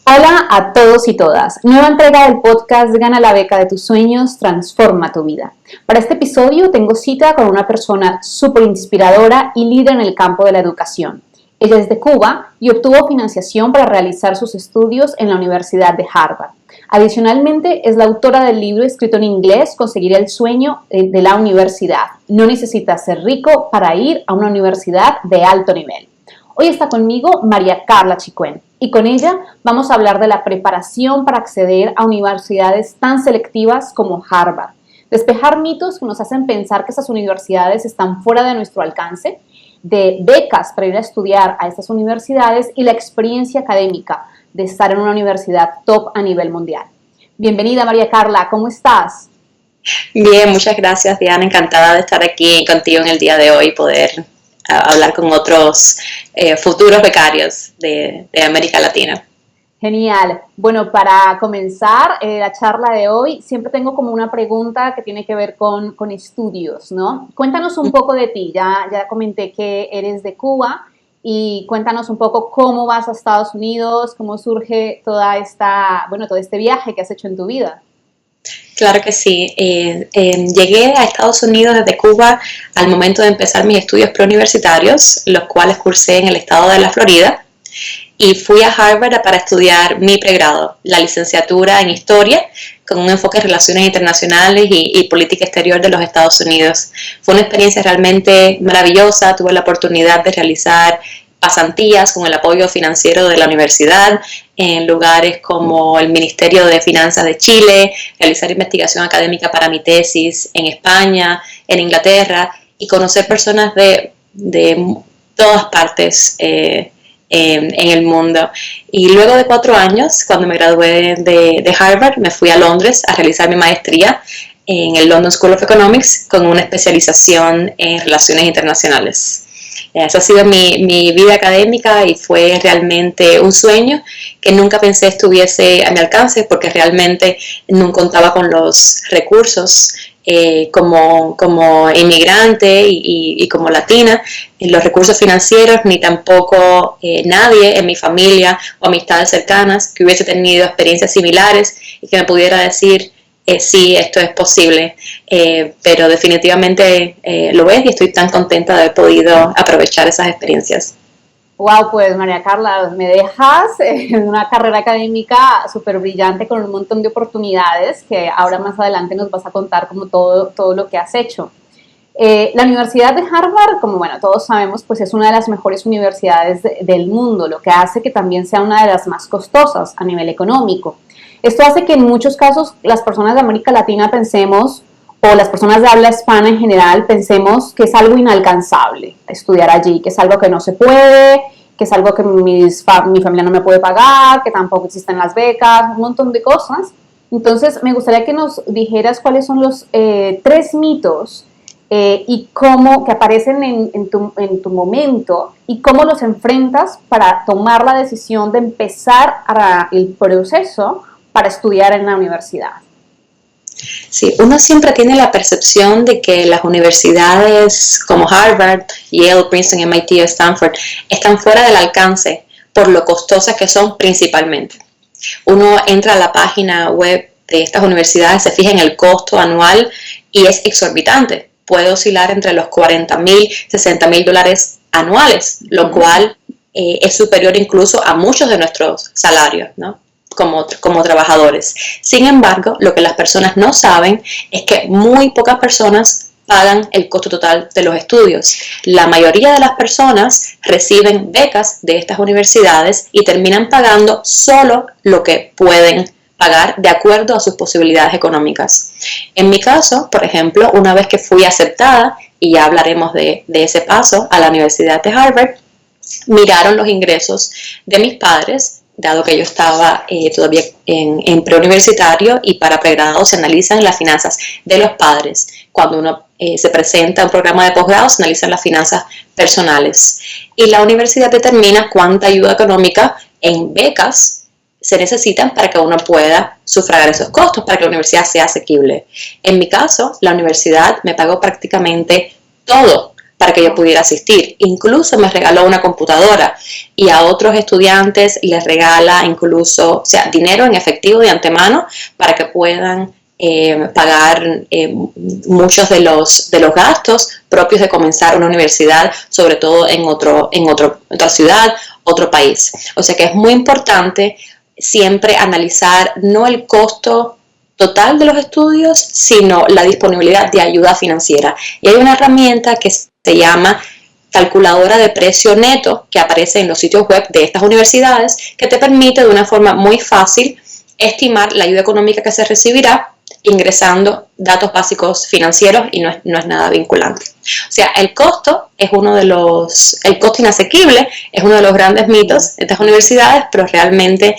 Hola a todos y todas. Nueva entrega del podcast Gana la beca de tus sueños, transforma tu vida. Para este episodio tengo cita con una persona súper inspiradora y líder en el campo de la educación. Ella es de Cuba y obtuvo financiación para realizar sus estudios en la Universidad de Harvard. Adicionalmente, es la autora del libro escrito en inglés Conseguir el sueño de la universidad. No necesitas ser rico para ir a una universidad de alto nivel. Hoy está conmigo María Carla Chicuen y con ella vamos a hablar de la preparación para acceder a universidades tan selectivas como Harvard, despejar mitos que nos hacen pensar que estas universidades están fuera de nuestro alcance, de becas para ir a estudiar a estas universidades y la experiencia académica de estar en una universidad top a nivel mundial. Bienvenida María Carla, ¿cómo estás? Bien, muchas gracias Diana, encantada de estar aquí contigo en el día de hoy y poder hablar con otros futuros becarios de América Latina. Genial. Bueno, para comenzar la charla de hoy, siempre tengo como una pregunta que tiene que ver con estudios, ¿no? Cuéntanos un poco de ti. Ya comenté que eres de Cuba y cuéntanos un poco cómo vas a Estados Unidos, cómo surge todo este viaje que has hecho en tu vida. Claro que sí. Llegué a Estados Unidos desde Cuba al momento de empezar mis estudios preuniversitarios, los cuales cursé en el estado de la Florida, y fui a Harvard para estudiar mi pregrado, la licenciatura en Historia, con un enfoque en Relaciones Internacionales y Política Exterior de los Estados Unidos. Fue una experiencia realmente maravillosa. Tuve la oportunidad de realizar pasantías con el apoyo financiero de la universidad en lugares como el Ministerio de Finanzas de Chile, realizar investigación académica para mi tesis en España, en Inglaterra, y conocer personas de todas partes en el mundo. Y luego de 4 años, cuando me gradué de Harvard, me fui a Londres a realizar mi maestría en el London School of Economics con una especialización en Relaciones Internacionales. Esa ha sido mi vida académica y fue realmente un sueño que nunca pensé estuviese a mi alcance, porque realmente no contaba con los recursos como inmigrante y como latina, los recursos financieros, ni tampoco nadie en mi familia o amistades cercanas que hubiese tenido experiencias similares y que me pudiera decir sí, esto es posible, pero definitivamente lo es, y estoy tan contenta de haber podido aprovechar esas experiencias. Wow, pues María Carla, me dejas en una carrera académica súper brillante con un montón de oportunidades que ahora más adelante nos vas a contar como todo lo que has hecho. La Universidad de Harvard, como bueno, todos sabemos, pues es una de las mejores universidades del mundo, lo que hace que también sea una de las más costosas a nivel económico. Esto hace que en muchos casos las personas de América Latina pensemos, o las personas de habla hispana en general, pensemos que es algo inalcanzable estudiar allí, que es algo que no se puede, que es algo que mi familia no me puede pagar, que tampoco existen las becas, un montón de cosas. Entonces, me gustaría que nos dijeras cuáles son los 3 mitos y cómo que aparecen en tu momento y cómo los enfrentas para tomar la decisión de empezar el proceso para estudiar en la universidad. Sí, uno siempre tiene la percepción de que las universidades como Harvard, Yale, Princeton, MIT o Stanford están fuera del alcance por lo costosas que son principalmente. Uno entra a la página web de estas universidades, se fija en el costo anual y es exorbitante. Puede oscilar entre los $40,000, $60,000 anuales, lo cual es superior incluso a muchos de nuestros salarios, ¿no? Como trabajadores. Sin embargo, lo que las personas no saben es que muy pocas personas pagan el costo total de los estudios. La mayoría de las personas reciben becas de estas universidades y terminan pagando solo lo que pueden pagar de acuerdo a sus posibilidades económicas. En mi caso, por ejemplo, una vez que fui aceptada, y ya hablaremos de ese paso a la Universidad de Harvard, miraron los ingresos de mis padres, dado que yo estaba todavía en preuniversitario, y para pregrado se analizan las finanzas de los padres. Cuando uno se presenta a un programa de posgrado, se analizan las finanzas personales. Y la universidad determina cuánta ayuda económica en becas se necesitan para que uno pueda sufragar esos costos, para que la universidad sea asequible. En mi caso, la universidad me pagó prácticamente todo para que yo pudiera asistir. Incluso me regaló una computadora y a otros estudiantes les regala incluso, o sea, dinero en efectivo de antemano para que puedan pagar muchos de los gastos propios de comenzar una universidad, sobre todo en otra ciudad, otro país. O sea que es muy importante siempre analizar no el costo total de los estudios, sino la disponibilidad de ayuda financiera. Y hay una herramienta que se llama calculadora de precio neto que aparece en los sitios web de estas universidades, que te permite de una forma muy fácil estimar la ayuda económica que se recibirá ingresando datos básicos financieros y no es nada vinculante. O sea, el costo inasequible es uno de los grandes mitos de estas universidades, pero realmente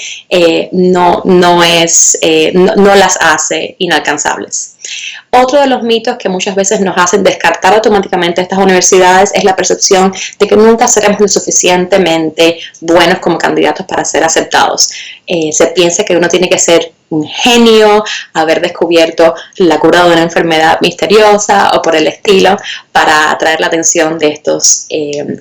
no las hace inalcanzables. Otro de los mitos que muchas veces nos hacen descartar automáticamente estas universidades es la percepción de que nunca seremos lo suficientemente buenos como candidatos para ser aceptados. Se piensa que uno tiene que ser un genio, haber descubierto la cura de una enfermedad misteriosa o por el estilo para atraer la atención de estos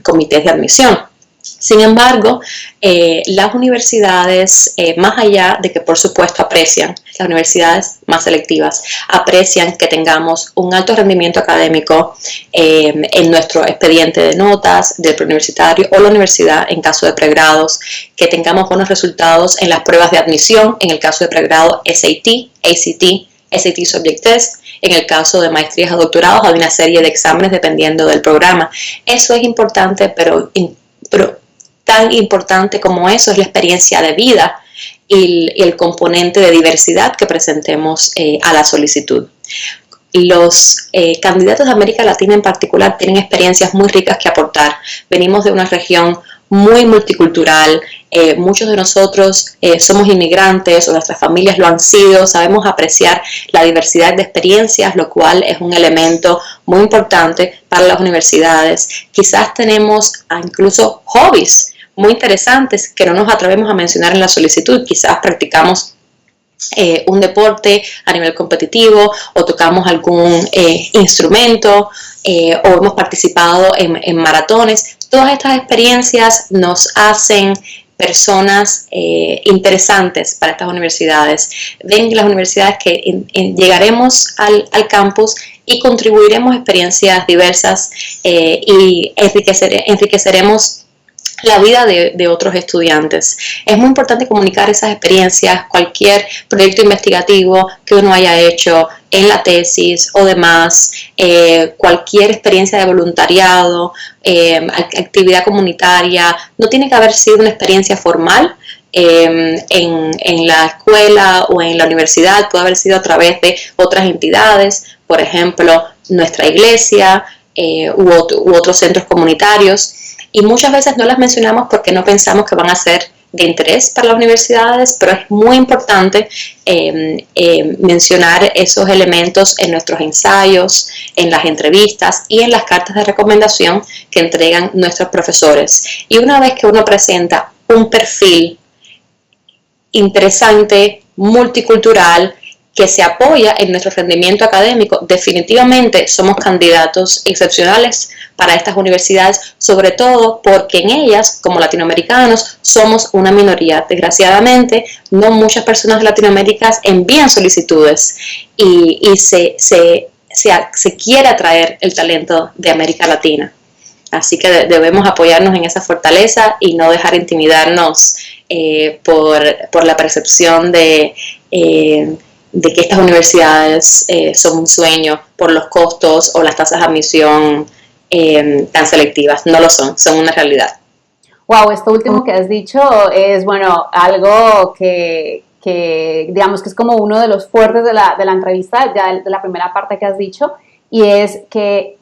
comités de admisión. Sin embargo, las universidades, más allá de que por supuesto aprecian, las universidades más selectivas, aprecian que tengamos un alto rendimiento académico en nuestro expediente de notas del preuniversitario o la universidad en caso de pregrados, que tengamos buenos resultados en las pruebas de admisión, en el caso de pregrado SAT, ACT, SAT Subject Test. En el caso de maestrías o doctorados hay una serie de exámenes dependiendo del programa. Eso es importante, pero tan importante como eso es la experiencia de vida y el componente de diversidad que presentemos a la solicitud. Los candidatos de América Latina en particular tienen experiencias muy ricas que aportar. Venimos de una región muy multicultural, muchos de nosotros somos inmigrantes o nuestras familias lo han sido, sabemos apreciar la diversidad de experiencias, lo cual es un elemento muy importante para las universidades. Quizás tenemos incluso hobbies muy interesantes que no nos atrevemos a mencionar en la solicitud, quizás practicamos un deporte a nivel competitivo o tocamos algún instrumento o hemos participado en maratones. Todas estas experiencias nos hacen personas interesantes para estas universidades. Ven las universidades que llegaremos al campus y contribuiremos experiencias diversas y enriqueceremos la vida de otros estudiantes. Es muy importante comunicar esas experiencias, cualquier proyecto investigativo que uno haya hecho en la tesis o demás, cualquier experiencia de voluntariado, actividad comunitaria, no tiene que haber sido una experiencia formal en la escuela o en la universidad, puede haber sido a través de otras entidades, por ejemplo, nuestra iglesia u otros centros comunitarios. Y muchas veces no las mencionamos porque no pensamos que van a ser de interés para las universidades, pero es muy importante mencionar esos elementos en nuestros ensayos, en las entrevistas y en las cartas de recomendación que entregan nuestros profesores. Y una vez que uno presenta un perfil interesante, multicultural, que se apoya en nuestro rendimiento académico, definitivamente somos candidatos excepcionales para estas universidades, sobre todo porque en ellas, como latinoamericanos, somos una minoría. Desgraciadamente, no muchas personas de Latinoamérica envían solicitudes y se quiere atraer el talento de América Latina. Así que debemos apoyarnos en esa fortaleza y no dejar intimidarnos por la percepción de que estas universidades son un sueño por los costos o las tasas de admisión tan selectivas. No lo son una realidad. Wow, esto último que has dicho es, bueno, algo que digamos que es como uno de los fuertes de la entrevista, ya de la primera parte que has dicho, y es que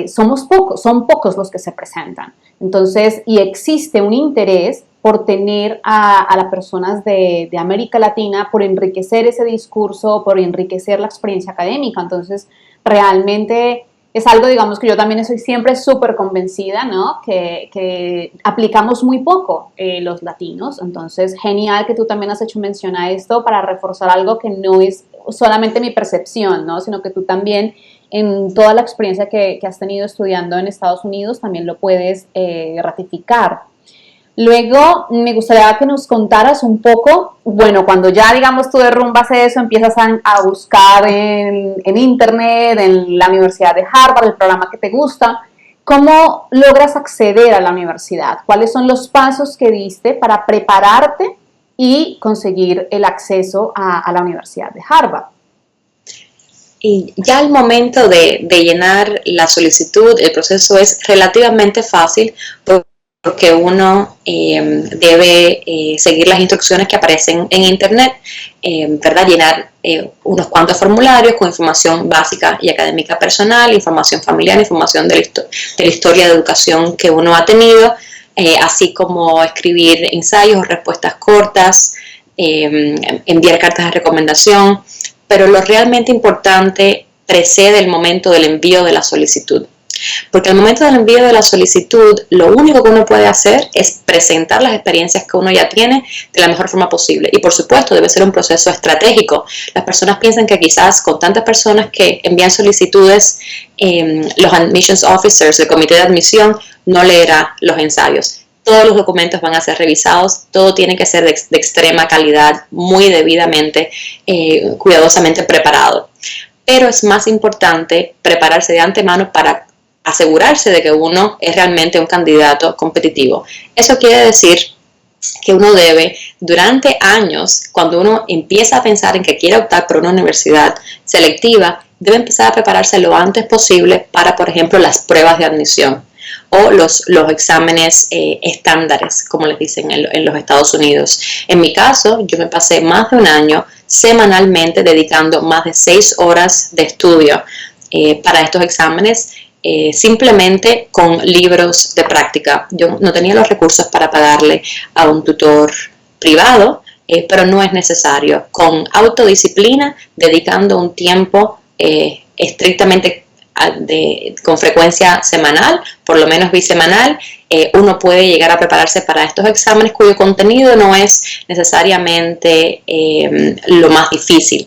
son pocos los que se presentan. Entonces, y existe un interés por tener a las personas de América Latina, por enriquecer ese discurso, por enriquecer la experiencia académica. Entonces, realmente es algo, digamos, que yo también estoy siempre súper convencida, ¿no? Que aplicamos muy poco los latinos. Entonces, genial que tú también has hecho mención a esto para reforzar algo que no es solamente mi percepción, ¿no? Sino que tú también en toda la experiencia que has tenido estudiando en Estados Unidos también lo puedes ratificar. Luego, me gustaría que nos contaras un poco, bueno, cuando ya, digamos, tú derrumbas eso, empiezas a buscar en internet, en la Universidad de Harvard, el programa que te gusta, ¿cómo logras acceder a la universidad? ¿Cuáles son los pasos que diste para prepararte y conseguir el acceso a la Universidad de Harvard? Y ya al momento de llenar la solicitud, el proceso es relativamente fácil porque uno debe seguir las instrucciones que aparecen en internet, ¿verdad? Llenar unos cuantos formularios con información básica y académica personal, información familiar, información de la historia de educación que uno ha tenido, así como escribir ensayos o respuestas cortas, enviar cartas de recomendación, pero lo realmente importante precede el momento del envío de la solicitud. Porque al momento del envío de la solicitud, lo único que uno puede hacer es presentar las experiencias que uno ya tiene de la mejor forma posible. Y por supuesto, debe ser un proceso estratégico. Las personas piensan que quizás con tantas personas que envían solicitudes, los admissions officers, el comité de admisión, no leerá los ensayos. Todos los documentos van a ser revisados, todo tiene que ser de extrema calidad, muy debidamente, cuidadosamente preparado. Pero es más importante prepararse de antemano para asegurarse de que uno es realmente un candidato competitivo. Eso quiere decir que uno debe, durante años, cuando uno empieza a pensar en que quiere optar por una universidad selectiva, debe empezar a prepararse lo antes posible para, por ejemplo, las pruebas de admisión o los exámenes estándares, como les dicen en los Estados Unidos. En mi caso, yo me pasé más de un año semanalmente dedicando más de 6 horas de estudio para estos exámenes, simplemente con libros de práctica. Yo no tenía los recursos para pagarle a un tutor privado, pero no es necesario. Con autodisciplina, dedicando un tiempo estrictamente con frecuencia semanal, por lo menos bisemanal, uno puede llegar a prepararse para estos exámenes cuyo contenido no es necesariamente lo más difícil.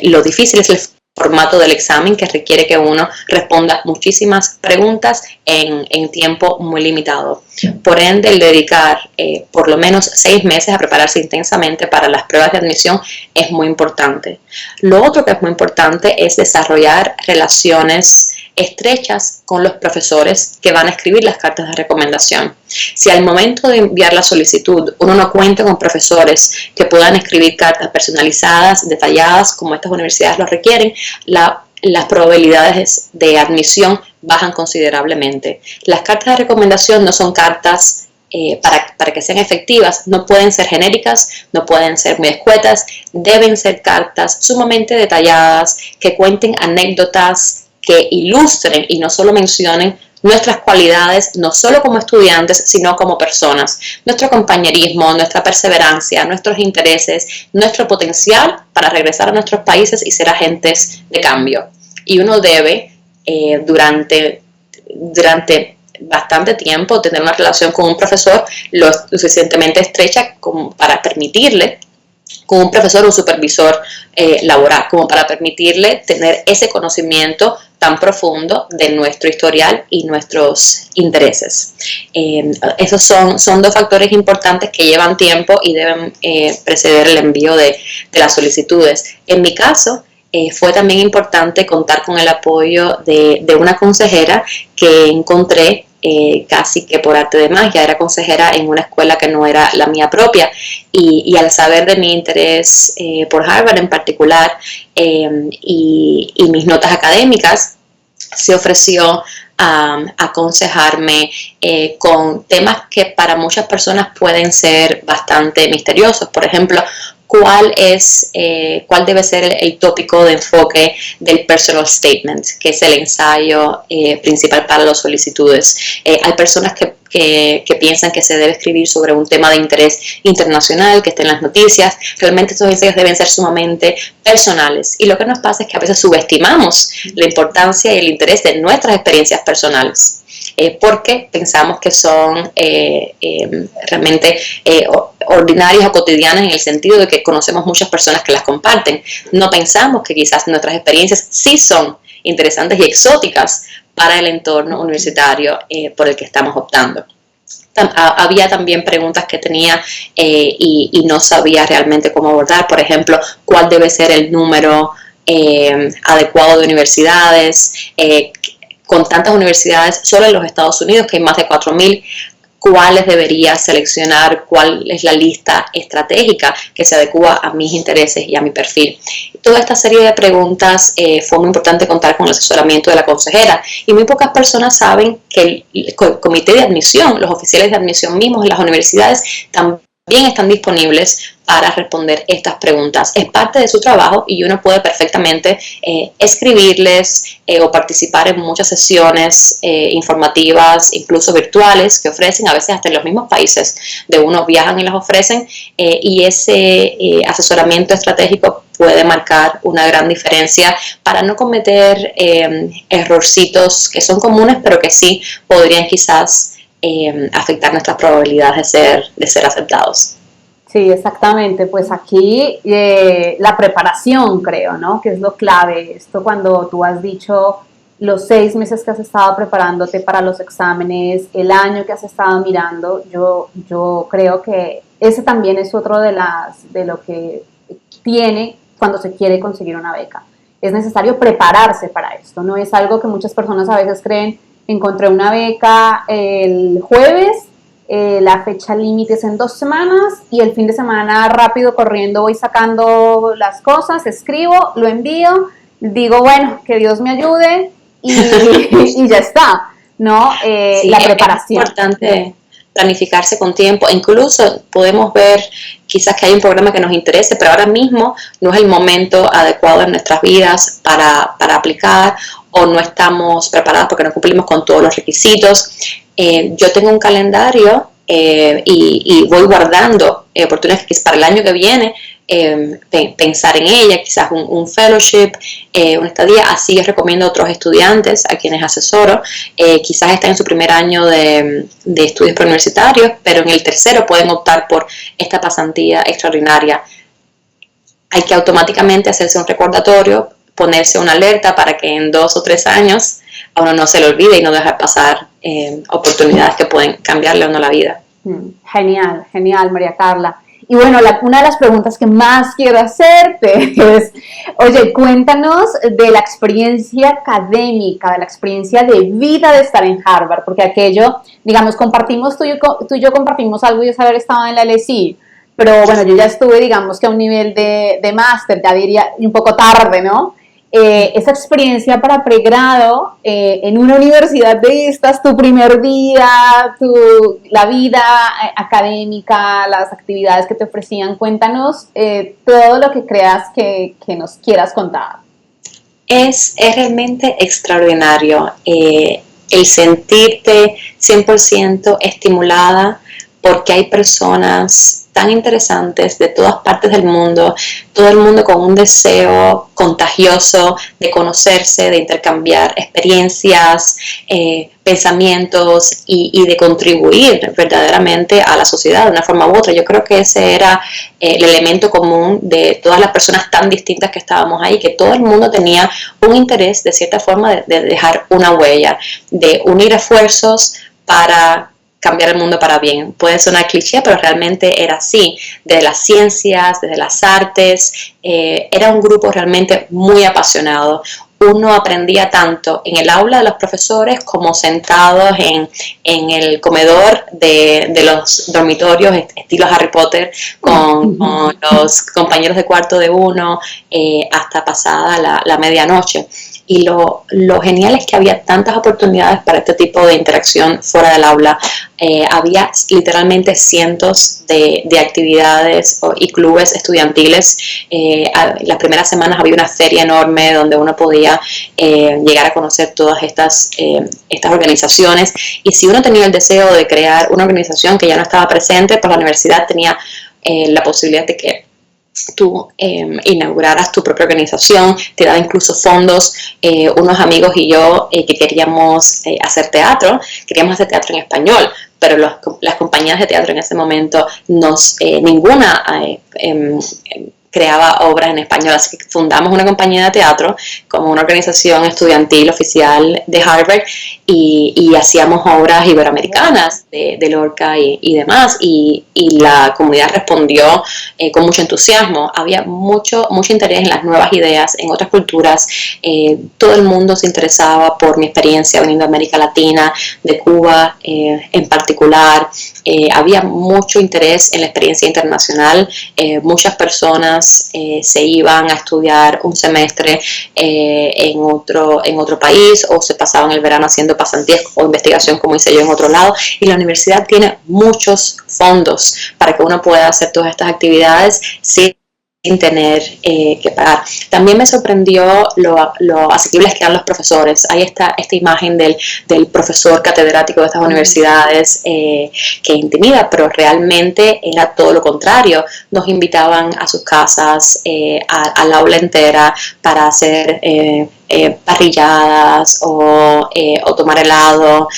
Lo difícil es el formato del examen, que requiere que uno responda muchísimas preguntas en tiempo muy limitado. Por ende, el dedicar por lo menos 6 meses a prepararse intensamente para las pruebas de admisión es muy importante. Lo otro que es muy importante es desarrollar relaciones estrechas con los profesores que van a escribir las cartas de recomendación. Si al momento de enviar la solicitud uno no cuenta con profesores que puedan escribir cartas personalizadas, detalladas, como estas universidades lo requieren, las probabilidades de admisión bajan considerablemente. Las cartas de recomendación no son cartas para que sean efectivas, no pueden ser genéricas, no pueden ser muy escuetas, deben ser cartas sumamente detalladas, que cuenten anécdotas, que ilustren y no solo mencionen nuestras cualidades, no solo como estudiantes, sino como personas, nuestro compañerismo, nuestra perseverancia, nuestros intereses, nuestro potencial para regresar a nuestros países y ser agentes de cambio. Y uno debe, durante bastante tiempo, tener una relación con un profesor lo suficientemente estrecha como para permitirle, con un profesor o un supervisor laboral, como para permitirle tener ese conocimiento tan profundo de nuestro historial y nuestros intereses. Esos son 2 factores importantes que llevan tiempo y deben preceder el envío de las solicitudes. En mi caso, fue también importante contar con el apoyo de una consejera que encontré casi que por arte de magia. Era consejera en una escuela que no era la mía propia, y al saber de mi interés por Harvard en particular y mis notas académicas, se ofreció a aconsejarme con temas que para muchas personas pueden ser bastante misteriosos. Por ejemplo, cuál debe ser el tópico de enfoque del personal statement, que es el ensayo principal para las solicitudes. Hay personas que piensan que se debe escribir sobre un tema de interés internacional, que esté en las noticias. Realmente estos ensayos deben ser sumamente personales, y lo que nos pasa es que a veces subestimamos la importancia y el interés de nuestras experiencias personales. Porque pensamos que son realmente ordinarias o cotidianas, en el sentido de que conocemos muchas personas que las comparten. No pensamos que quizás nuestras experiencias sí son interesantes y exóticas para el entorno universitario por el que estamos optando. Había también preguntas que tenía y no sabía realmente cómo abordar. Por ejemplo, cuál debe ser el número adecuado de universidades. Con tantas universidades solo en los Estados Unidos, que hay más de 4.000, cuáles debería seleccionar, cuál es la lista estratégica que se adecua a mis intereses y a mi perfil. Toda esta serie de preguntas fue muy importante contar con el asesoramiento de la consejera, y muy pocas personas saben que el comité de admisión, los oficiales de admisión mismos en las universidades también están disponibles para responder estas preguntas. Es parte de su trabajo y uno puede perfectamente escribirles o participar en muchas sesiones informativas, incluso virtuales, que ofrecen, a veces hasta en los mismos países de uno viajan y las ofrecen, y ese asesoramiento estratégico puede marcar una gran diferencia para no cometer errorcitos que son comunes, pero que sí podrían quizás afectar nuestras probabilidades de ser aceptados. Sí, exactamente. Pues aquí la preparación, creo, ¿no? Que es lo clave. Esto cuando tú has dicho los 6 meses que has estado preparándote para los exámenes, el año que has estado mirando, yo creo que ese también es otro de lo que tiene cuando se quiere conseguir una beca. Es necesario prepararse para esto. No es algo que muchas personas a veces creen. Encontré una beca el jueves, la fecha límite es en 2 semanas y el fin de semana rápido corriendo voy sacando las cosas, escribo, lo envío, digo, bueno, que Dios me ayude y ya está, ¿no? Sí, la preparación. Es importante planificarse con tiempo. Incluso podemos ver quizás que hay un programa que nos interese, pero ahora mismo no es el momento adecuado en nuestras vidas para aplicar, o no estamos preparados porque no cumplimos con todos los requisitos. Yo tengo un calendario y voy guardando oportunidades para el año que viene, pensar en ella, quizás un fellowship, una estadía. Así yo recomiendo a otros estudiantes a quienes asesoro, quizás están en su primer año de estudios preuniversitarios, pero en el tercero pueden optar por esta pasantía extraordinaria. Hay que automáticamente hacerse un recordatorio, ponerse una alerta para que en 2 o 3 años a uno no se le olvide y no dejar pasar oportunidades que pueden cambiarle a uno la vida. Genial, genial, María Carla. Y bueno, una de las preguntas que más quiero hacerte es, oye, cuéntanos de la experiencia académica, de la experiencia de vida de estar en Harvard, porque aquello, digamos, tú y yo compartimos algo y es haber estado en la LSE, pero bueno, yo ya estuve, digamos, que a un nivel de máster, ya diría, un poco tarde, ¿no? Esa experiencia para pregrado en una universidad de estas, tu primer día, la vida académica, las actividades que te ofrecían, cuéntanos todo lo que creas que nos quieras contar. Es realmente extraordinario el sentirte 100% estimulada, porque hay personas tan interesantes de todas partes del mundo, todo el mundo con un deseo contagioso de conocerse, de intercambiar experiencias, pensamientos y de contribuir verdaderamente a la sociedad de una forma u otra. Yo creo que ese era el elemento común de todas las personas tan distintas que estábamos ahí, que todo el mundo tenía un interés de cierta forma de dejar una huella, de unir esfuerzos para cambiar el mundo para bien. Puede sonar cliché, pero realmente era así. Desde las ciencias, desde las artes, era un grupo realmente muy apasionado. Uno aprendía tanto en el aula de los profesores como sentados en el comedor de los dormitorios, estilo Harry Potter, con los compañeros de cuarto de uno, hasta pasada la medianoche. Y lo genial es que había tantas oportunidades para este tipo de interacción fuera del aula. Había literalmente cientos de actividades y clubes estudiantiles. Las primeras semanas había una feria enorme donde uno podía llegar a conocer todas estas organizaciones. Y si uno tenía el deseo de crear una organización que ya no estaba presente, pues la universidad tenía la posibilidad de que tú inauguraras tu propia organización, te daba incluso fondos. Unos amigos y yo que queríamos hacer teatro en español, pero las compañías de teatro en ese momento ninguna creaba obras en español, así que fundamos una compañía de teatro como una organización estudiantil oficial de Harvard y hacíamos obras iberoamericanas de Lorca y demás, y la comunidad respondió con mucho entusiasmo. Había mucho interés en las nuevas ideas, en otras culturas. Todo el mundo se interesaba por mi experiencia viniendo a América Latina, de Cuba en particular. Había mucho interés en la experiencia internacional. Muchas personas se iban a estudiar un semestre en otro país, o se pasaban el verano haciendo pasantías o investigación, como hice yo, en otro lado, y la universidad tiene muchos fondos para que uno pueda hacer todas estas actividades sin tener que pagar. También me sorprendió lo asequibles que eran los profesores. Hay esta imagen del profesor catedrático de estas universidades que intimida, pero realmente era todo lo contrario. Nos invitaban a sus casas, al aula entera, para hacer parrilladas o tomar helado.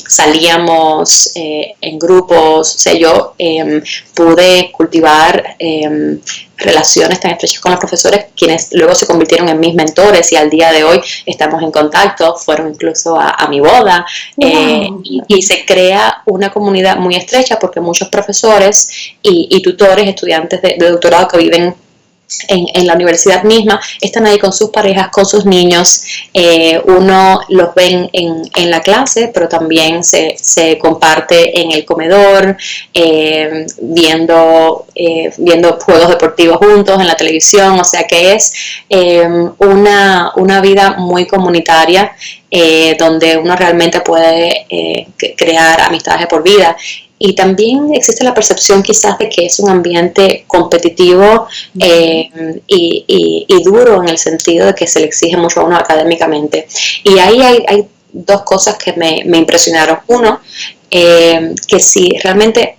Salíamos en grupos. O sea, yo pude cultivar relaciones tan estrechas con los profesores, quienes luego se convirtieron en mis mentores, y al día de hoy estamos en contacto. Fueron incluso a mi boda. Wow. Y se crea una comunidad muy estrecha, porque muchos profesores y tutores, estudiantes de doctorado que viven en la universidad misma, están ahí con sus parejas, con sus niños. Uno los ven en la clase, pero también se comparte en el comedor, viendo juegos deportivos juntos en la televisión. O sea que es una vida muy comunitaria, donde uno realmente puede crear amistades de por vida. Y también existe la percepción quizás de que es un ambiente competitivo y duro, en el sentido de que se le exige mucho a uno académicamente. Y ahí hay dos cosas que me impresionaron. Uno, que si realmente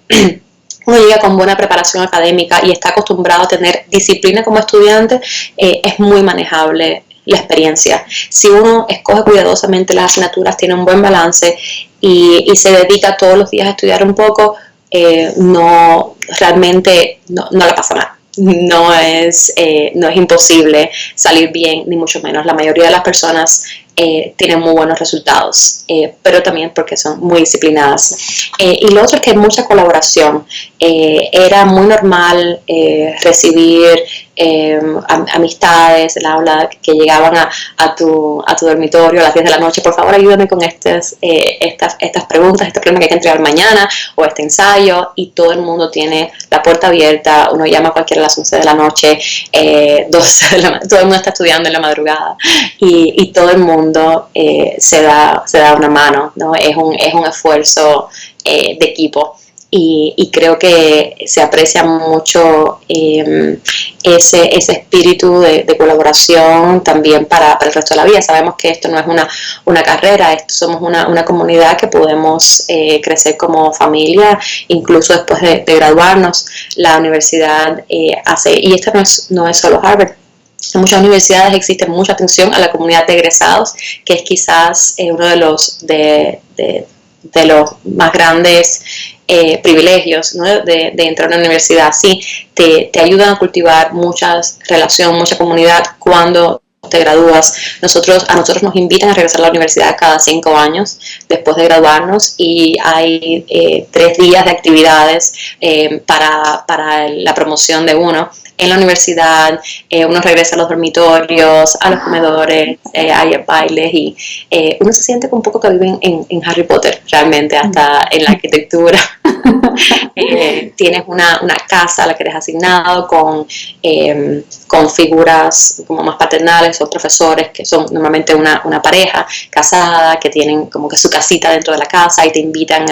uno llega con buena preparación académica y está acostumbrado a tener disciplina como estudiante, es muy manejable la experiencia. Si uno escoge cuidadosamente las asignaturas, tiene un buen balance y se dedica todos los días a estudiar un poco, realmente no la pasa mal. No es imposible salir bien, ni mucho menos. La mayoría de las personas tienen muy buenos resultados, pero también porque son muy disciplinadas. Y lo otro es que hay mucha colaboración. Era muy normal recibir amistades del aula que llegaban a tu dormitorio a las 10 de la noche. Por favor, ayúdame con estas preguntas, este problema que hay que entregar mañana, o este ensayo. Y todo el mundo tiene la puerta abierta. Uno llama a cualquiera a las 11 de la noche, 12 de la noche, todo el mundo está estudiando en la madrugada, y todo el mundo se da una mano, ¿no? Es un esfuerzo de equipo. Y creo que se aprecia mucho ese espíritu de colaboración también para el resto de la vida. Sabemos que esto no es una carrera, somos una comunidad que podemos crecer como familia, incluso después de graduarnos. La universidad hace, y esto no es solo Harvard. En muchas universidades existe mucha atención a la comunidad de egresados, que es quizás uno de los más grandes privilegios, ¿no? de entrar a una universidad. Sí, te ayudan a cultivar mucha relación, mucha comunidad cuando te gradúas. A nosotros nos invitan a regresar a la universidad cada 5 años después de graduarnos, y hay 3 días de actividades para la promoción de uno. En la universidad uno regresa a los dormitorios, a los comedores, hay bailes, y uno se siente un poco que vive en Harry Potter, realmente, hasta en la arquitectura. Tienes una casa a la que eres asignado con figuras como más paternales, o profesores que son normalmente una pareja casada, que tienen como que su casita dentro de la casa y te invitan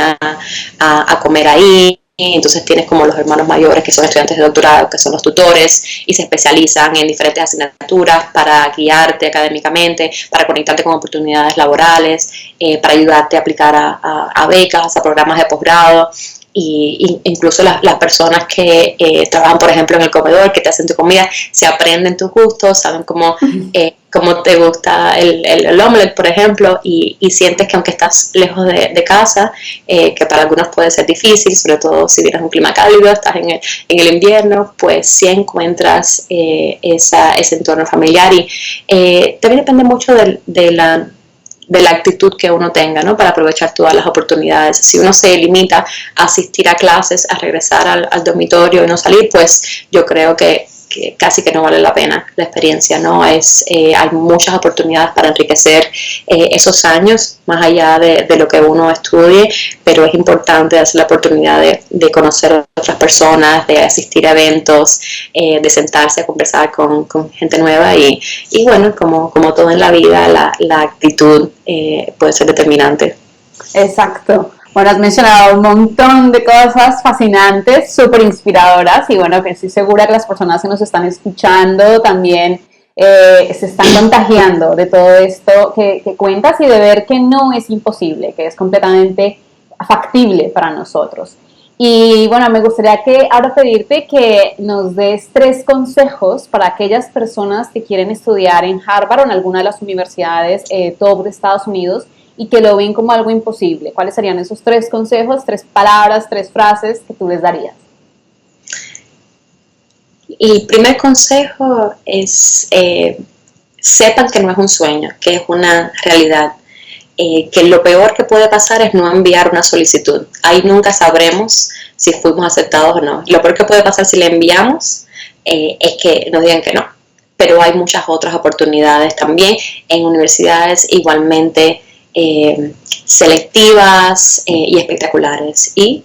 a comer ahí. Entonces tienes como los hermanos mayores, que son estudiantes de doctorado, que son los tutores, y se especializan en diferentes asignaturas para guiarte académicamente, para conectarte con oportunidades laborales, para ayudarte a aplicar a becas, a programas de posgrado. incluso las personas que trabajan, por ejemplo, en el comedor, que te hacen tu comida, se aprenden tus gustos, saben cómo te gusta el omelette, por ejemplo, y sientes que aunque estás lejos de casa, que para algunos puede ser difícil, sobre todo si vienes a un clima cálido, estás en el invierno, pues sí encuentras ese entorno familiar. Y también depende mucho de la actitud que uno tenga, ¿no? Para aprovechar todas las oportunidades. Si uno se limita a asistir a clases, a regresar al dormitorio y no salir, pues yo creo que casi que no vale la pena la experiencia, ¿no? Hay muchas oportunidades para enriquecer esos años, más allá de lo que uno estudie, pero es importante darse la oportunidad de conocer a otras personas, de asistir a eventos, de sentarse a conversar con gente nueva y bueno, como todo en la vida, la actitud puede ser determinante. Exacto. Bueno, has mencionado un montón de cosas fascinantes, súper inspiradoras y bueno, que estoy segura que las personas que nos están escuchando también se están contagiando de todo esto que cuentas y de ver que no es imposible, que es completamente factible para nosotros. Y bueno, me gustaría que ahora pedirte que nos des 3 consejos para aquellas personas que quieren estudiar en Harvard o en alguna de las universidades top de Estados Unidos y que lo ven como algo imposible. ¿Cuáles serían esos 3 consejos, 3 palabras, 3 frases que tú les darías? El primer consejo es sepan que no es un sueño, que es una realidad. Que lo peor que puede pasar es no enviar una solicitud. Ahí nunca sabremos si fuimos aceptados o no. Lo peor que puede pasar si le enviamos es que nos digan que no. Pero hay muchas otras oportunidades también en universidades igualmente selectivas y espectaculares. Y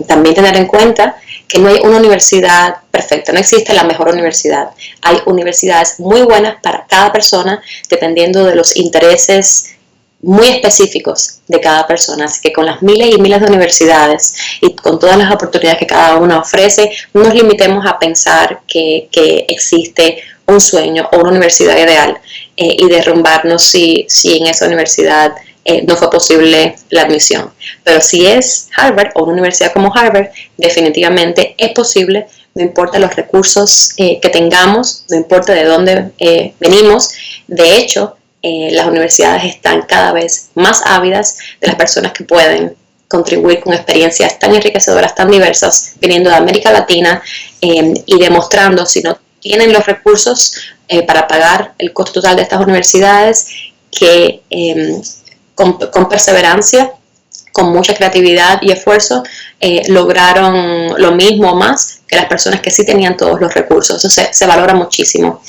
también tener en cuenta que no hay una universidad perfecta, no existe la mejor universidad. Hay universidades muy buenas para cada persona dependiendo de los intereses muy específicos de cada persona, así que con las miles y miles de universidades y con todas las oportunidades que cada una ofrece, no nos limitemos a pensar que existe un sueño o una universidad ideal y derrumbarnos si en esa universidad no fue posible la admisión. Pero si es Harvard o una universidad como Harvard, definitivamente es posible, no importa los recursos que tengamos, no importa de dónde venimos. De hecho, las universidades están cada vez más ávidas de las personas que pueden contribuir con experiencias tan enriquecedoras, tan diversas, viniendo de América Latina y demostrando, si no tienen los recursos para pagar el costo total de estas universidades, que con perseverancia, con mucha creatividad y esfuerzo, lograron lo mismo o más que las personas que sí tenían todos los recursos. Eso se valora muchísimo.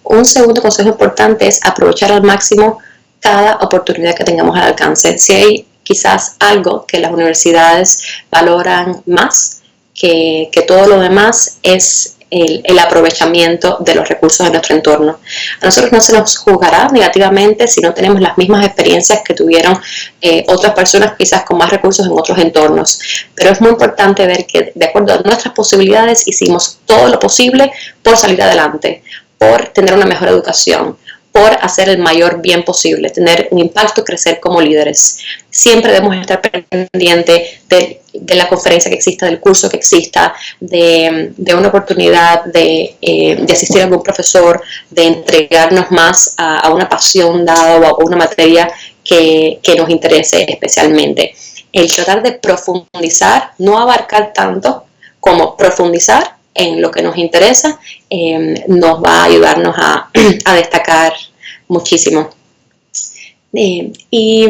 Un segundo consejo importante es aprovechar al máximo cada oportunidad que tengamos al alcance. Si hay quizás algo que las universidades valoran más que todo lo demás, es el aprovechamiento de los recursos de nuestro entorno. A nosotros no se nos juzgará negativamente si no tenemos las mismas experiencias que tuvieron otras personas quizás con más recursos en otros entornos, pero es muy importante ver que de acuerdo a nuestras posibilidades hicimos todo lo posible por salir adelante, por tener una mejor educación, por hacer el mayor bien posible, tener un impacto, crecer como líderes. Siempre debemos estar pendientes de la conferencia que exista, del curso que exista, de una oportunidad de asistir a algún profesor, de entregarnos más a una pasión dada o a una materia que nos interese especialmente. El tratar de profundizar, no abarcar tanto como profundizar en lo que nos interesa, nos va a ayudarnos a destacar muchísimo. Y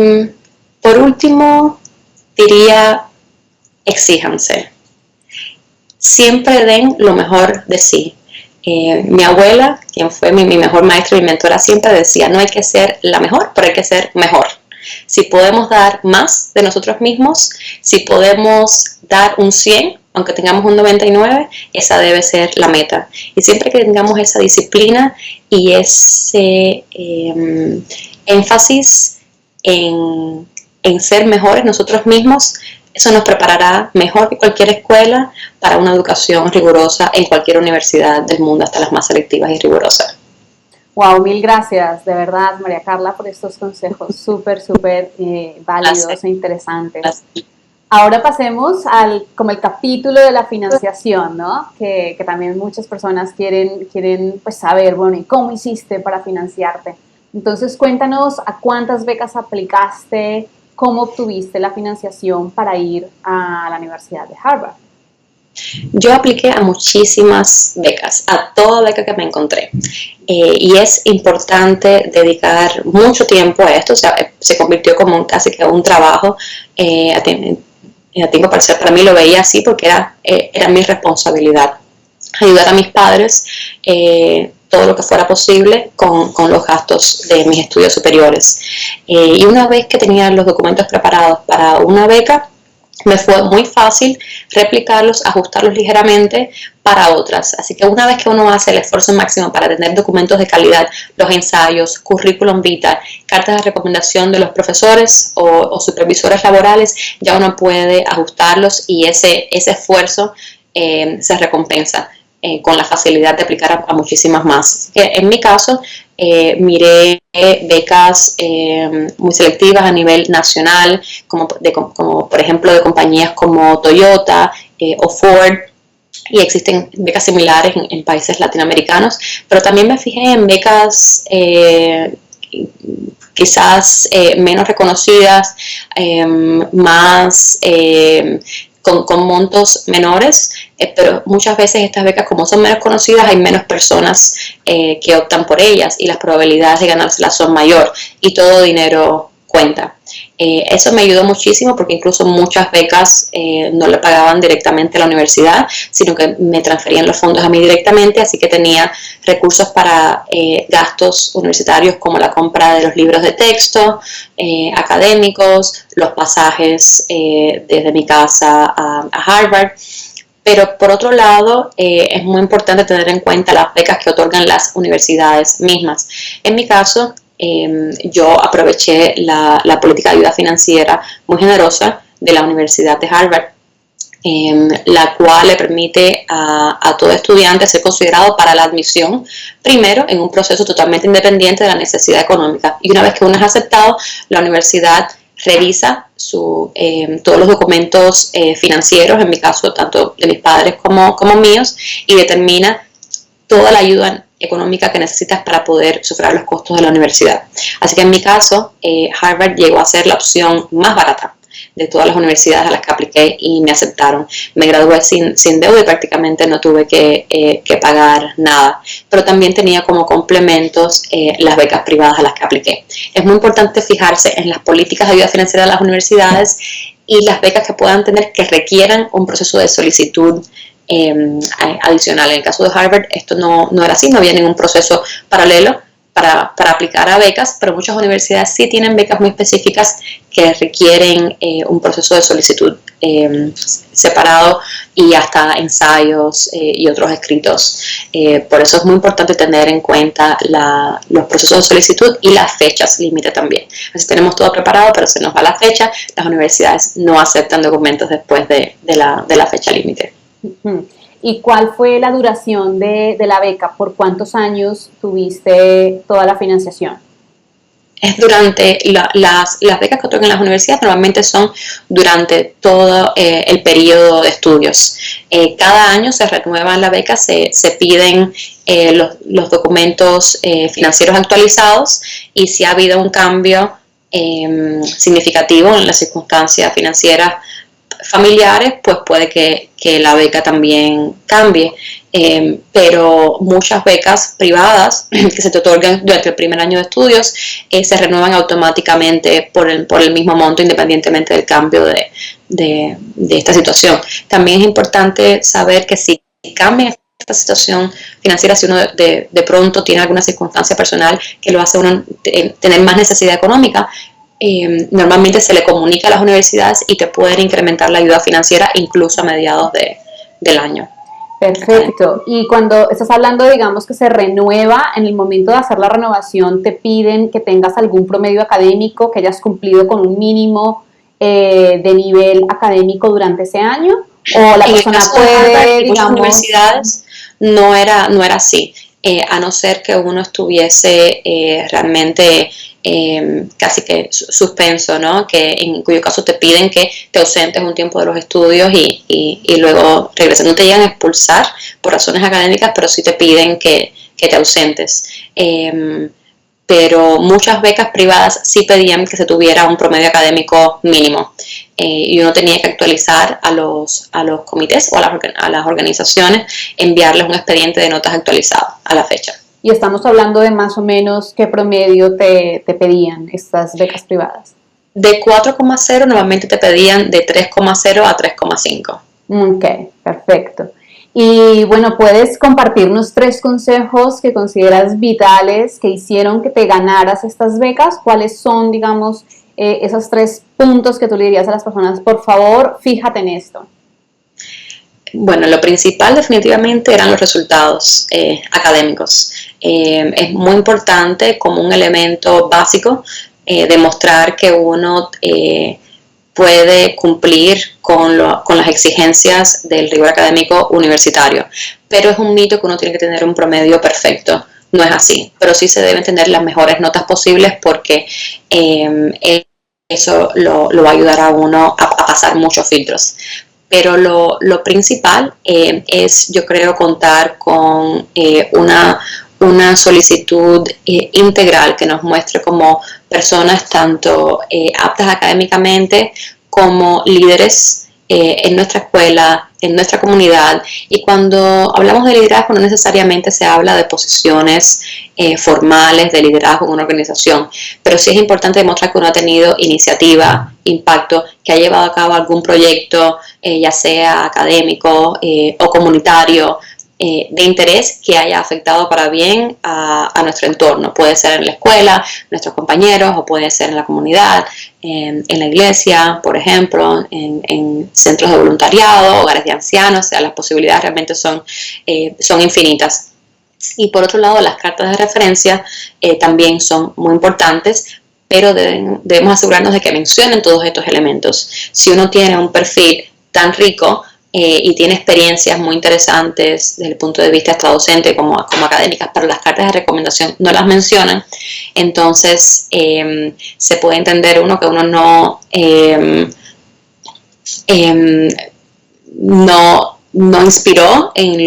por último, diría, exíjanse. Siempre den lo mejor de sí. Mi abuela, quien fue mi mejor maestra y mentora, siempre decía, no hay que ser la mejor, pero hay que ser mejor. Si podemos dar más de nosotros mismos, si podemos dar un 100, aunque tengamos un 99, esa debe ser la meta. Y siempre que tengamos esa disciplina y ese énfasis en ser mejores nosotros mismos, eso nos preparará mejor que cualquier escuela para una educación rigurosa en cualquier universidad del mundo, hasta las más selectivas y rigurosas. Wow, mil gracias, de verdad, María Carla, por estos consejos súper válidos e interesantes. Ahora pasemos al como el capítulo de la financiación, ¿no? Que también muchas personas quieren pues saber, bueno, ¿y cómo hiciste para financiarte? Entonces cuéntanos a cuántas becas aplicaste, cómo obtuviste la financiación para ir a la Universidad de Harvard. Yo apliqué a muchísimas becas, a toda beca que me encontré. Y es importante dedicar mucho tiempo a esto, o sea, se convirtió como casi que un trabajo a tiempo parcial. Para mí lo veía así porque era mi responsabilidad ayudar a mis padres todo lo que fuera posible con los gastos de mis estudios superiores. Y una vez que tenía los documentos preparados para una beca, me fue muy fácil replicarlos, ajustarlos ligeramente para otras. Así que una vez que uno hace el esfuerzo máximo para tener documentos de calidad, los ensayos, currículum vitae, cartas de recomendación de los profesores o supervisores laborales, ya uno puede ajustarlos y ese esfuerzo se recompensa con la facilidad de aplicar a muchísimas más. Así que en mi caso, miré becas muy selectivas a nivel nacional, como por ejemplo de compañías como Toyota o Ford, y existen becas similares en países latinoamericanos, pero también me fijé en becas quizás menos reconocidas, más con montos menores, pero muchas veces estas becas, como son menos conocidas, hay menos personas que optan por ellas y las probabilidades de ganárselas son mayor y todo dinero cuenta. Eso me ayudó muchísimo porque incluso muchas becas no le pagaban directamente a la universidad, sino que me transferían los fondos a mí directamente, así que tenía recursos para gastos universitarios como la compra de los libros de texto académicos, los pasajes desde mi casa a Harvard. Pero por otro lado, es muy importante tener en cuenta las becas que otorgan las universidades mismas. En mi caso, yo aproveché la política de ayuda financiera muy generosa de la Universidad de Harvard, la cual le permite a todo estudiante ser considerado para la admisión, primero en un proceso totalmente independiente de la necesidad económica. Y una vez que uno es aceptado, la universidad revisa todos los documentos financieros, en mi caso tanto de mis padres como míos, y determina toda la ayuda económica que necesitas para poder sufragar los costos de la universidad. Así que en mi caso, Harvard llegó a ser la opción más barata de todas las universidades a las que apliqué y me aceptaron. Me gradué sin deuda y prácticamente no tuve que pagar nada, pero también tenía como complementos las becas privadas a las que apliqué. Es muy importante fijarse en las políticas de ayuda financiera de las universidades y las becas que puedan tener que requieran un proceso de solicitud adicional. En el caso de Harvard esto no era así, no había ningún proceso paralelo para aplicar a becas, pero muchas universidades sí tienen becas muy específicas que requieren un proceso de solicitud separado y hasta ensayos y otros escritos. Por eso es muy importante tener en cuenta los procesos de solicitud y las fechas límite también. Así tenemos todo preparado, pero se nos va la fecha, las universidades no aceptan documentos después de la fecha límite. ¿Y cuál fue la duración de la beca? ¿Por cuántos años tuviste toda la financiación? Es durante las becas que otorgan las universidades, normalmente son durante todo el periodo de estudios. Cada año se renuevan la beca, se piden los documentos financieros actualizados y si ha habido un cambio significativo en las circunstancias financieras familiares, pues puede que la beca también cambie. Pero muchas becas privadas que se te otorgan durante el primer año de estudios se renuevan automáticamente por el mismo monto independientemente del cambio de esta situación. También es importante saber que si cambia esta situación financiera, si uno de pronto tiene alguna circunstancia personal que lo hace uno tener más necesidad económica, normalmente se le comunica a las universidades y te pueden incrementar la ayuda financiera incluso a mediados del año. Perfecto. Y cuando estás hablando, digamos, que se renueva, en el momento de hacer la renovación, ¿te piden que tengas algún promedio académico, que hayas cumplido con un mínimo de nivel académico durante ese año? ¿O la persona puede, digamos... muchas universidades no era así, a no ser que uno estuviese realmente casi que suspenso, ¿no? En cuyo caso te piden que te ausentes un tiempo de los estudios y luego regreses. No te llegan a expulsar por razones académicas, pero sí te piden que te ausentes. Pero muchas becas privadas sí pedían que se tuviera un promedio académico mínimo, y uno tenía que actualizar a los comités o a las organizaciones, enviarles un expediente de notas actualizado a la fecha. Y estamos hablando de más o menos qué promedio te pedían estas becas privadas. De 4,0 normalmente te pedían de 3,0 a 3,5. Ok, perfecto. Y bueno, ¿puedes compartirnos 3 consejos que consideras vitales que hicieron que te ganaras estas becas? ¿Cuáles son, digamos, esos 3 puntos que tú le dirías a las personas? Por favor, fíjate en esto. Bueno, lo principal definitivamente eran los resultados académicos. Es muy importante, como un elemento básico, demostrar que uno puede cumplir con las exigencias del rigor académico universitario. Pero es un mito que uno tiene que tener un promedio perfecto. No es así, pero sí se deben tener las mejores notas posibles, porque eso lo va a ayudar a uno a pasar muchos filtros. Pero lo principal es, yo creo, contar con una solicitud integral que nos muestre como personas tanto aptas académicamente como líderes en nuestra escuela, en nuestra comunidad. Y cuando hablamos de liderazgo no necesariamente se habla de posiciones formales de liderazgo en una organización, pero sí es importante demostrar que uno ha tenido iniciativa, impacto, que ha llevado a cabo algún proyecto, ya sea académico o comunitario, de interés, que haya afectado para bien a nuestro entorno. Puede ser en la escuela, nuestros compañeros, o puede ser en la comunidad, en la iglesia, por ejemplo, en centros de voluntariado, hogares de ancianos. O sea, las posibilidades realmente son infinitas. Y por otro lado, las cartas de referencia también son muy importantes, pero debemos asegurarnos de que mencionen todos estos elementos. Si uno tiene un perfil tan rico y tiene experiencias muy interesantes desde el punto de vista hasta docente como académicas, pero las cartas de recomendación no las mencionan, entonces se puede entender que uno no inspiró en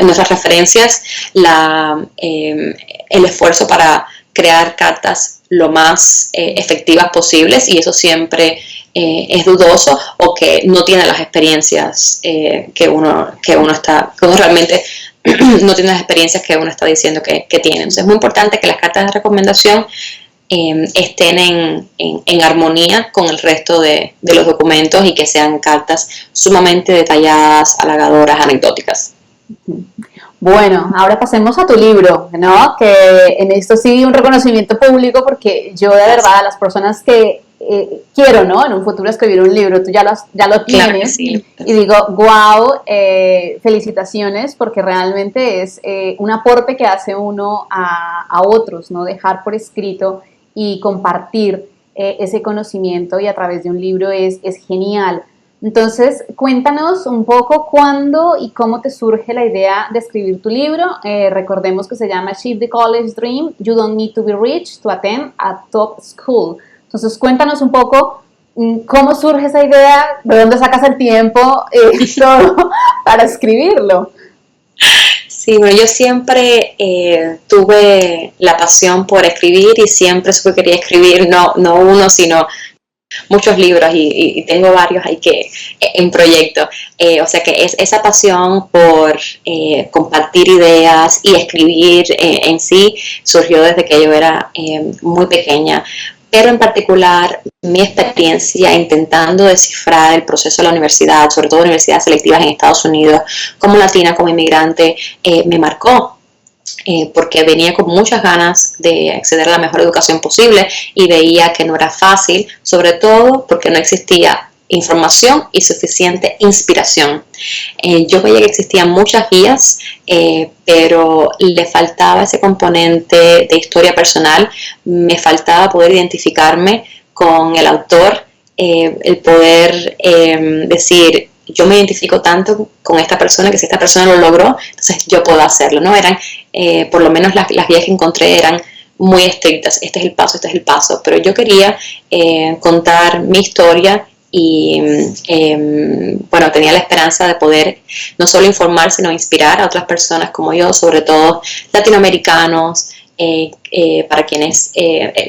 nuestras referencias el esfuerzo para crear cartas lo más efectivas posibles, y eso siempre es dudoso, o que no tiene las experiencias que uno realmente no tiene las experiencias que uno está diciendo que tiene. Entonces es muy importante que las cartas de recomendación estén en armonía con el resto de los documentos, y que sean cartas sumamente detalladas, halagadoras, anecdóticas. Bueno, ahora pasemos a tu libro, ¿no? Que en esto sí un reconocimiento público, porque yo de verdad, a las personas que quiero, ¿no? En un futuro escribir un libro, tú ya lo tienes, claro que sí. Y digo, wow, felicitaciones, porque realmente es un aporte que hace uno a otros, ¿no? Dejar por escrito y compartir ese conocimiento, y a través de un libro es genial. Entonces, cuéntanos un poco cuándo y cómo te surge la idea de escribir tu libro. Recordemos que se llama Achieve the College Dream, You Don't Need to Be Rich to Attend a Top School. Entonces, cuéntanos un poco cómo surge esa idea, de dónde sacas el tiempo todo para escribirlo. Sí, bueno, yo siempre tuve la pasión por escribir, y siempre supe que quería escribir, no uno, sino muchos libros, y tengo varios ahí en proyecto. O sea que esa pasión por compartir ideas y escribir en sí surgió desde que yo era muy pequeña. Pero en particular, mi experiencia intentando descifrar el proceso de la universidad, sobre todo universidades selectivas en Estados Unidos, como latina, como inmigrante, me marcó. Porque venía con muchas ganas de acceder a la mejor educación posible, y veía que no era fácil, sobre todo porque no existía información y suficiente inspiración. Yo veía que existían muchas guías, pero le faltaba ese componente de historia personal, me faltaba poder identificarme con el autor, el poder decir, yo me identifico tanto con esta persona, que si esta persona lo logró, entonces yo puedo hacerlo, ¿no? Por lo menos las guías que encontré eran muy estrictas, este es el paso, pero yo quería contar mi historia y bueno, tenía la esperanza de poder no solo informar, sino inspirar a otras personas como yo, sobre todo latinoamericanos, para quienes